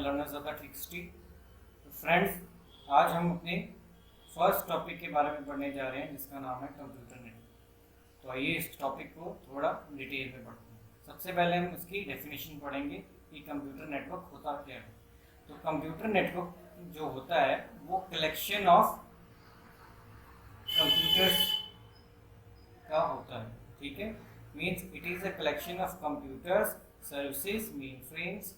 Learners of the ट्रिक्स्टी। तो friends, आज हम अपने फर्स्ट टॉपिक के बारे में पढ़ने जा रहे हैं जिसका नाम है कंप्यूटर नेटवर्क। तो आइए इस टॉपिक को थोड़ा डिटेल में पढ़ते हैं। सबसे पहले हम इसकी डेफिनेशन पढ़ेंगे कि कंप्यूटर नेटवर्क होता क्या है। तो कंप्यूटर नेटवर्क जो होता है वो कलेक्शन ऑफ कंप्यूटर्स का होता है, ठीक है। Means it is a collection of computers, services, mainframes,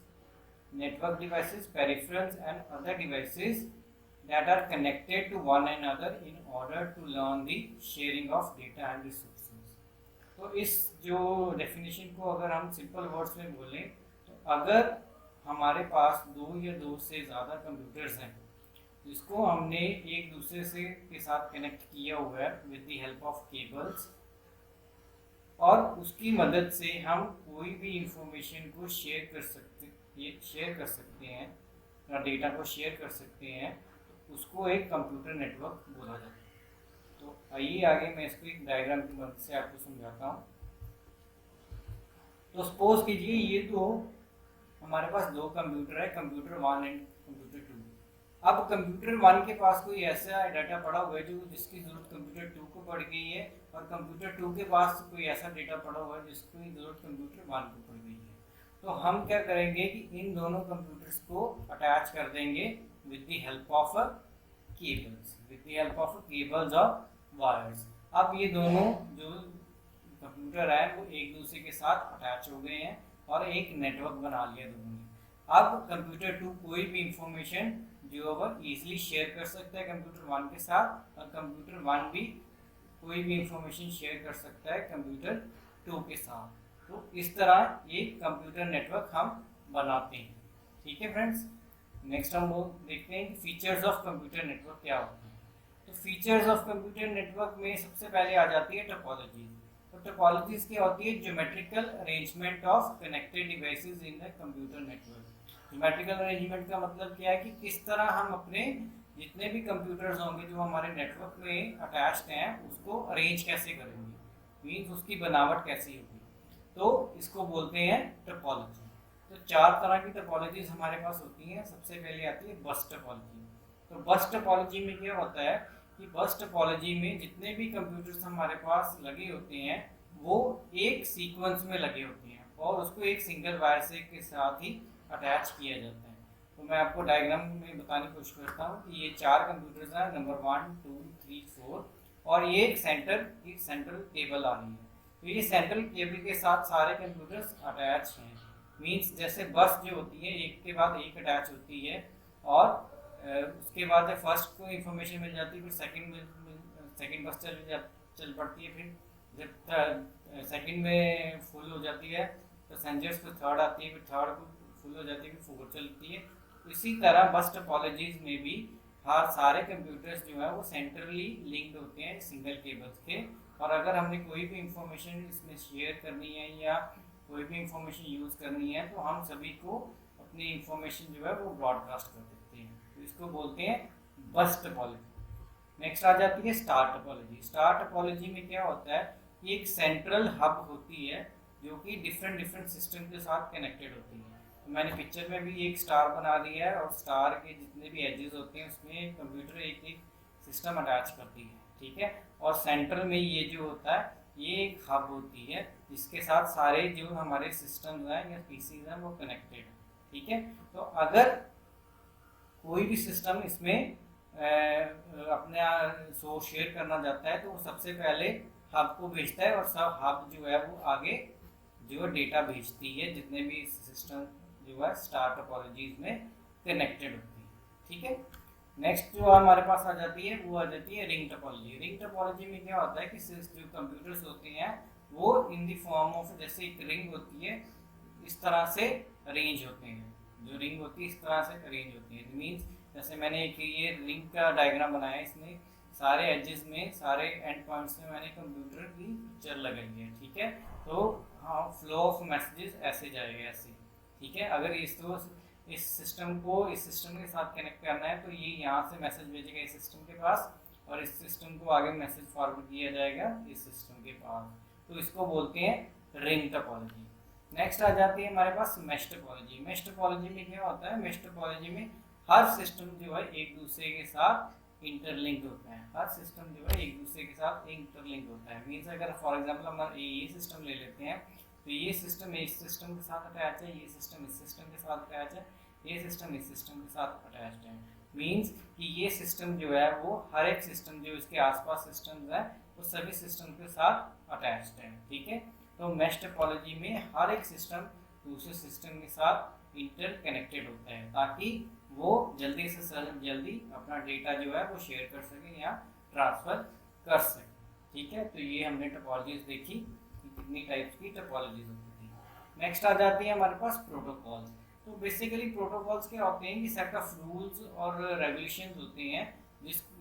network devices, peripherals and other devices that are connected to one another in order to learn the sharing of data and resources। तो इस जो definition को अगर हम simple words में बोलें तो अगर हमारे पास दो या दो से ज़्यादा कंप्यूटर्स हैं जिसको हमने एक दूसरे से के साथ कनेक्ट किया हुआ है with the help of cables, और उसकी मदद से हम कोई भी इंफॉर्मेशन को शेयर कर सकते हैं या डेटा को शेयर कर सकते हैं, तो उसको एक कंप्यूटर नेटवर्क बोला जाता है। तो आइए आगे मैं इसको एक डायग्राम की मदद से आपको समझाता हूँ। तो सपोज कीजिए ये तो हमारे पास दो कंप्यूटर है, कंप्यूटर 1 एंड कंप्यूटर 2। अब कंप्यूटर 1 के पास कोई ऐसा डाटा पड़ा हुआ है जो जिसकी जरूरत कंप्यूटर 2 को पड़ गई है, और कंप्यूटर 2 के पास कोई ऐसा डेटा पड़ा हुआ है जिसकी जरूरत कंप्यूटर 1 को पड़ गई है। तो हम क्या करेंगे कि इन दोनों कंप्यूटर्स को अटैच कर देंगे with the help of cables और वायर्स। अब ये दोनों जो कंप्यूटर है वो एक दूसरे के साथ अटैच हो गए हैं और एक नेटवर्क बना लिया दोनों ने। अब कंप्यूटर 2 कोई भी इंफॉर्मेशन जो है ईजिली शेयर कर सकता है कंप्यूटर 1 के साथ, और कंप्यूटर 1 भी कोई भी इंफॉर्मेशन शेयर कर सकता है कंप्यूटर 2 के साथ। तो इस तरह एक कंप्यूटर नेटवर्क हम बनाते हैं, ठीक है फ्रेंड्स। नेक्स्ट हम वो देखते हैं कि फीचर्स ऑफ कंप्यूटर नेटवर्क क्या होते हैं। तो फीचर्स ऑफ कंप्यूटर नेटवर्क में सबसे पहले आ जाती है टोपोलॉजी। तो टोपोलॉजीज क्या होती है? Geometrical arrangement of connected devices in the computer network. Geometrical arrangement का मतलब क्या है कि किस तरह हम अपने जितने भी कंप्यूटर्स होंगे जो हमारे नेटवर्क में अटैच्ड हैं उसको अरेंज कैसे करेंगे, मीन्स उसकी बनावट कैसी होगी, तो इसको बोलते हैं टोपोलॉजी। तो चार तरह की टोपोलॉजीज हमारे पास होती हैं। सबसे पहले आती है बस टोपोलॉजी। तो बस टोपोलॉजी में क्या होता है कि बस टोपोलॉजी में जितने भी कंप्यूटर्स हमारे पास लगे होते हैं वो एक सीक्वेंस में लगे होते हैं और उसको एक सिंगल वायर से के साथ ही अटैच किया जाता है। तो मैं आपको डायग्राम में बताने की कोशिश करता हूँ कि ये चार कंप्यूटर्स हैं, नंबर 1 2 3 4, और ये एक सेंट्रल केबल आ रही है। तो ये सेंट्रल केबल के साथ सारे कंप्यूटर्स अटैच हैं। मींस जैसे बस जो होती है एक के बाद एक अटैच होती है, और उसके बाद जब फर्स्ट को इंफॉर्मेशन मिल जाती है फिर सेकंड बस चल पड़ती है, फिर जब सेकंड में फुल हो जाती है पैसेंजर्स को थर्ड आती है, फिर थर्ड को फुल हो जाती है, फिर 4 चलती है। इसी तरह बस टोपोलॉजीज में भी हर सारे कंप्यूटर्स जो है वो सेंट्रली लिंक्ड होते हैं सिंगल केबल्स के, और अगर हमने कोई भी इंफॉर्मेशन इसमें शेयर करनी है या कोई भी इंफॉर्मेशन यूज़ करनी है तो हम सभी को अपनी इंफॉर्मेशन जो है वो ब्रॉडकास्ट कर देते हैं। तो इसको बोलते हैं बस टोपोलॉजी। नेक्स्ट आ जाती है स्टार टोपोलॉजी। स्टार टोपोलॉजी में क्या होता है कि एक सेंट्रल हब होती है जो कि डिफरेंट सिस्टम के साथ कनेक्टेड होती है। तो मैंने पिक्चर में भी एक स्टार बना दिया है, और स्टार के जितने भी एजेस होते हैं उसमें कंप्यूटर एक सिस्टम अटैच करती है, ठीक है। और सेंटर में ये जो होता है ये एक हब होती है जिसके साथ सारे जो हमारे सिस्टम्स हैं या पीसीज हैं वो कनेक्टेड है, ठीक है। तो अगर कोई भी सिस्टम इसमें अपने सोर्स शेयर करना चाहता है तो वो सबसे पहले हब को भेजता है, और सब हब जो है वो आगे जो डेटा भेजती है जितने भी सिस्टम जो है स्टार टोपोलॉजीज में कनेक्टेड होती है, ठीक है। नेक्स्ट जो हमारे पास आ जाती है वो आ जाती है रिंग टोपोलॉजी। रिंग टोपोलॉजी में क्या होता है कि जो कंप्यूटर्स होते हैं वो इन द फॉर्म ऑफ जैसे एक रिंग होती है इस तरह से अरेंज होते हैं। जो रिंग होती है इस तरह से अरेंज होती है। मीन्स जैसे मैंने एक ये रिंग का डायग्राम बनाया, इसमें सारे एजेस में सारे एंड पॉइंट्स में मैंने कंप्यूटर की पिक्चर लगाई है, ठीक है। तो हाँ, फ्लो ऑफ मैसेजेस ऐसे जाएगा ऐसे, ठीक है। अगर इस सिस्टम को इस सिस्टम के साथ कनेक्ट करना है तो ये यहाँ से मैसेज भेजेगा इस सिस्टम के पास, और इस सिस्टम को आगे मैसेज फॉरवर्ड किया जाएगा इस सिस्टम के पास। तो इसको बोलते हैं रिंग टोपोलॉजी। नेक्स्ट आ जाती है हमारे पास मैश टोपोलॉजी। मैश टोपोलॉजी में क्या होता है, मैश टोपोलॉजी में हर सिस्टम जो है एक दूसरे के साथ इंटरलिंक होता है, हर सिस्टम जो है एक दूसरे के साथ इंटरलिंक होता है। मीन्स अगर फॉर एग्जांपल हम ये सिस्टम ले लेते हैं, तो ये सिस्टम इस सिस्टम के साथ अटैच है, ये सिस्टम इस सिस्टम के साथ अटैच है, ये सिस्टम इस सिस्टम के साथ अटैच्ड है। मीन्स कि ये सिस्टम जो है वो हर एक सिस्टम जो इसके आसपास सिस्टम्स है वो सभी सिस्टम के साथ अटैच्ड है। ठीक है, तो मैश टोपोलॉजी में हर एक सिस्टम दूसरे सिस्टम के साथ इंटरकनेक्टेड होता है ताकि वो जल्दी से जल्दी अपना डेटा जो है वो शेयर कर सके या ट्रांसफर कर सके। ठीक है, तो ये हमने टोपोलॉजीज देखी कि कितनी टाइप्स की टोपोलॉजीज होती थी। नेक्स्ट आ जाती है हमारे पास प्रोटोकॉल्स। तो बेसिकली प्रोटोकॉल्स क्या होते हैं कि सेट ऑफ रूल्स और रेगुलेशंस होते हैं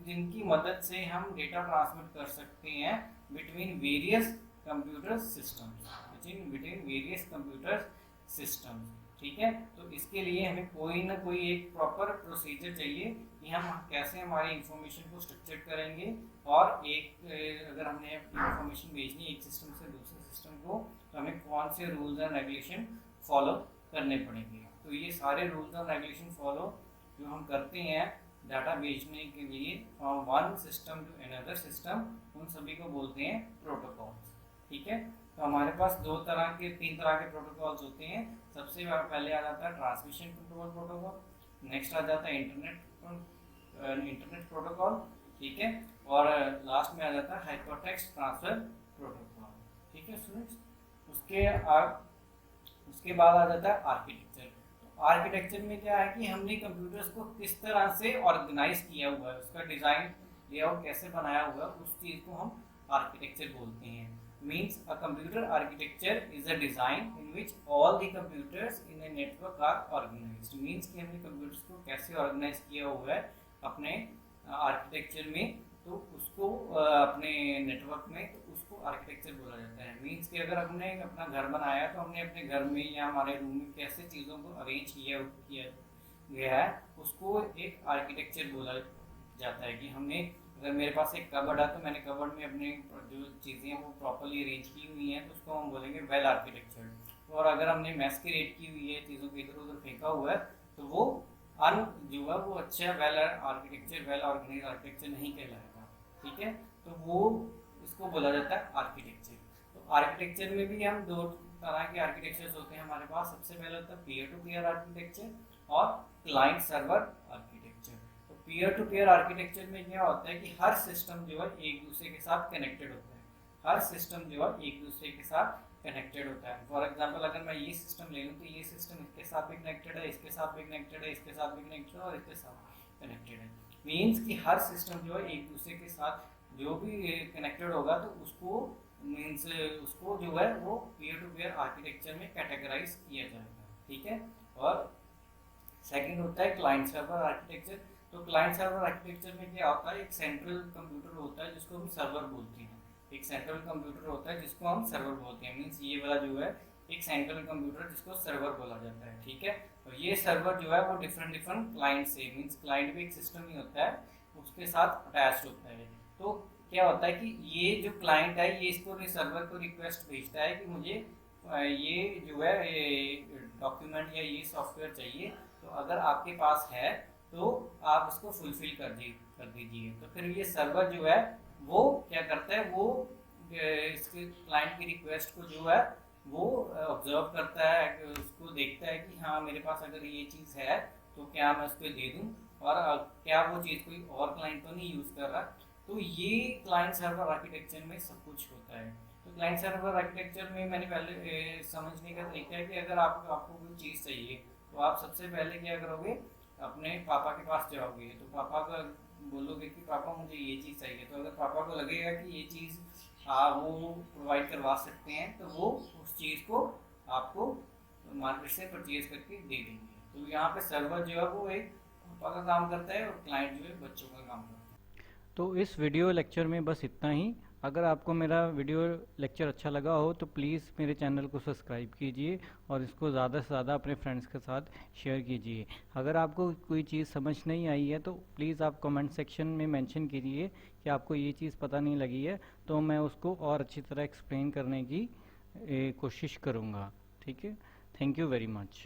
जिनकी मदद से हम डेटा ट्रांसमिट कर सकते हैं between various computer systems, between various computer systems. ठीक है, तो इसके लिए हमें कोई ना कोई एक प्रॉपर प्रोसीजर चाहिए कि हम कैसे हमारी इंफॉर्मेशन को स्ट्रक्चर करेंगे, और एक अगर हमने इंफॉर्मेशन भेजनी एक सिस्टम से दूसरे सिस्टम को तो हमें कौन से रूल्स एंड रेगुलेशन फॉलो करने पड़ेंगे। तो ये सारे रूल्स एंड रेगुलेशन फॉलो जो हम करते हैं डाटा भेजने के लिए from one system to another system, उन सभी को बोलते हैं प्रोटोकॉल्स। ठीक है, तो हमारे पास तीन तरह के प्रोटोकॉल्स होते हैं। सबसे पहले आ जाता है ट्रांसमिशन कंट्रोल प्रोटोकॉल, नेक्स्ट आ जाता है इंटरनेट प्रोटोकॉल। ठीक है, और लास्ट में आ जाता है हाइपरटेक्स्ट ट्रांसफर प्रोटोकॉल। ठीक है स्टूडेंट्स, उसके बाद आ जाता है आर्किटेक्चर। तो आर्किटेक्चर में क्या है कि हमने कंप्यूटर्स को किस तरह से ऑर्गेनाइज किया हुआ है, उसका डिज़ाइन लेआउट कैसे बनाया हुआ है, उस चीज़ को हम आर्किटेक्चर बोलते हैं। Means a computer architecture is a design in which all the computers in a network are organized. Means कि हमने कंप्यूटर्स को कैसे ऑर्गेनाइज किया हुआ है अपने आर्किटेक्चर में, तो उसको अपने नेटवर्क में, तो उसको आर्किटेक्चर बोला जाता है। मीन्स कि अगर हमने अपना घर बनाया तो हमने अपने घर में या हमारे रूम में कैसे चीज़ों को अरेंज किया गया है, उसको एक आर्किटेक्चर बोला जाता है। कि हमने अगर मेरे पास एक कबर्ड है तो मैंने कबर्ड में अपने जो चीज़ें हैं वो प्रॉपर्ली अरेंज की हुई हैं, तो उसको हम बोलेंगे वेल आर्किटेक्चर्ड। और अगर हमने मैस्करेड की हुई है, चीज़ों को इधर उधर फेंका हुआ है, तो वो जो है वो अच्छा well architecture, well organize architecture नहीं कहलाएगा। ठीक है, तो वो इसको बोला जाता है आर्किटेक्चर। तो आर्किटेक्चर में भी हम दो तरह के आर्किटेक्चर्स होते हैं हमारे पास। सबसे पहले होता है पीयर टू पीयर आर्किटेक्चर और क्लाइंट सर्वर आर्किटेक्चर। तो पीयर टू पीयर आर्किटेक्चर में क्या होता है कि हर सिस्टम जो है एक दूसरे के साथ कनेक्टेड होता है, हर सिस्टम जो है एक दूसरे के साथ कनेक्टेड होता है। फॉर एग्जांपल अगर मैं ये सिस्टम ले लूँ तो ये सिस्टम इसके साथ भी कनेक्टेड है, इसके साथ भी कनेक्टेड है, इसके साथ भी कनेक्टेड है और इसके साथ कनेक्टेड है। मीन्स कि हर सिस्टम जो है एक दूसरे के साथ जो भी कनेक्टेड होगा तो उसको मीन्स उसको जो है वो पीयर टू पीयर आर्किटेक्चर में कैटेगराइज किया जाएगा। ठीक है, और सेकंड होता है क्लाइंट सर्वर आर्किटेक्चर। तो क्लाइंट सर्वर आर्किटेक्चर में क्या होता है, एक सेंट्रल कंप्यूटर होता है जिसको हम सर्वर बोलते हैं, एक सेंट्रल कंप्यूटर होता है जिसको हम सर्वर बोलते हैं। मीन्स ये वाला जो है एक सेंट्रल कंप्यूटर जिसको सर्वर बोला जाता है। ठीक है, और ये सर्वर जो है वो डिफरेंट क्लाइंट से, मीन्स क्लाइंट भी एक सिस्टम ही होता है, उसके साथ अटैच होता है। तो क्या होता है कि ये जो क्लाइंट है ये इसको सर्वर को रिक्वेस्ट भेजता है कि मुझे ये जो है डॉक्यूमेंट या ये सॉफ्टवेयर चाहिए, तो अगर आपके पास है तो आप उसको फुलफिल कर दीजिए। तो फिर ये सर्वर जो है वो क्या करता है, वो इसके क्लाइंट की रिक्वेस्ट को जो है वो ऑब्जर्व करता है, उसको देखता है कि हाँ मेरे पास अगर ये चीज़ है तो क्या मैं उसको दे दूँ, और क्या वो चीज़ कोई और क्लाइंट तो नहीं यूज़ कर रहा। तो ये क्लाइंट सर्वर आर्किटेक्चर में सब कुछ होता है। तो क्लाइंट सर्वर आर्किटेक्चर में मैंने पहले समझने का तरीका है कि अगर आपको कोई चीज़ चाहिए तो आप सबसे पहले क्या करोगे, अपने पापा के पास जाओगे, तो पापा का बोलोगे कि पापा मुझे ये चीज़ चाहिए। तो अगर पापा को लगेगा कि ये चीज़ वो प्रोवाइड करवा सकते हैं तो वो उस चीज़ को आपको मार्केट से परचेज करके दे देंगे। तो यहाँ पे सर्वर जो है वो एक पापा का काम करता है और क्लाइंट जो है बच्चों का काम करता है। तो इस वीडियो लेक्चर में बस इतना ही। अगर आपको मेरा वीडियो लेक्चर अच्छा लगा हो तो प्लीज़ मेरे चैनल को सब्सक्राइब कीजिए और इसको ज़्यादा से ज़्यादा अपने फ्रेंड्स के साथ शेयर कीजिए। अगर आपको कोई चीज़ समझ नहीं आई है तो प्लीज़ आप कमेंट सेक्शन में मेंशन कीजिए कि आपको ये चीज़ पता नहीं लगी है, तो मैं उसको और अच्छी तरह एक्सप्लेन करने की कोशिश करूँगा। ठीक है, थैंक यू वेरी मच।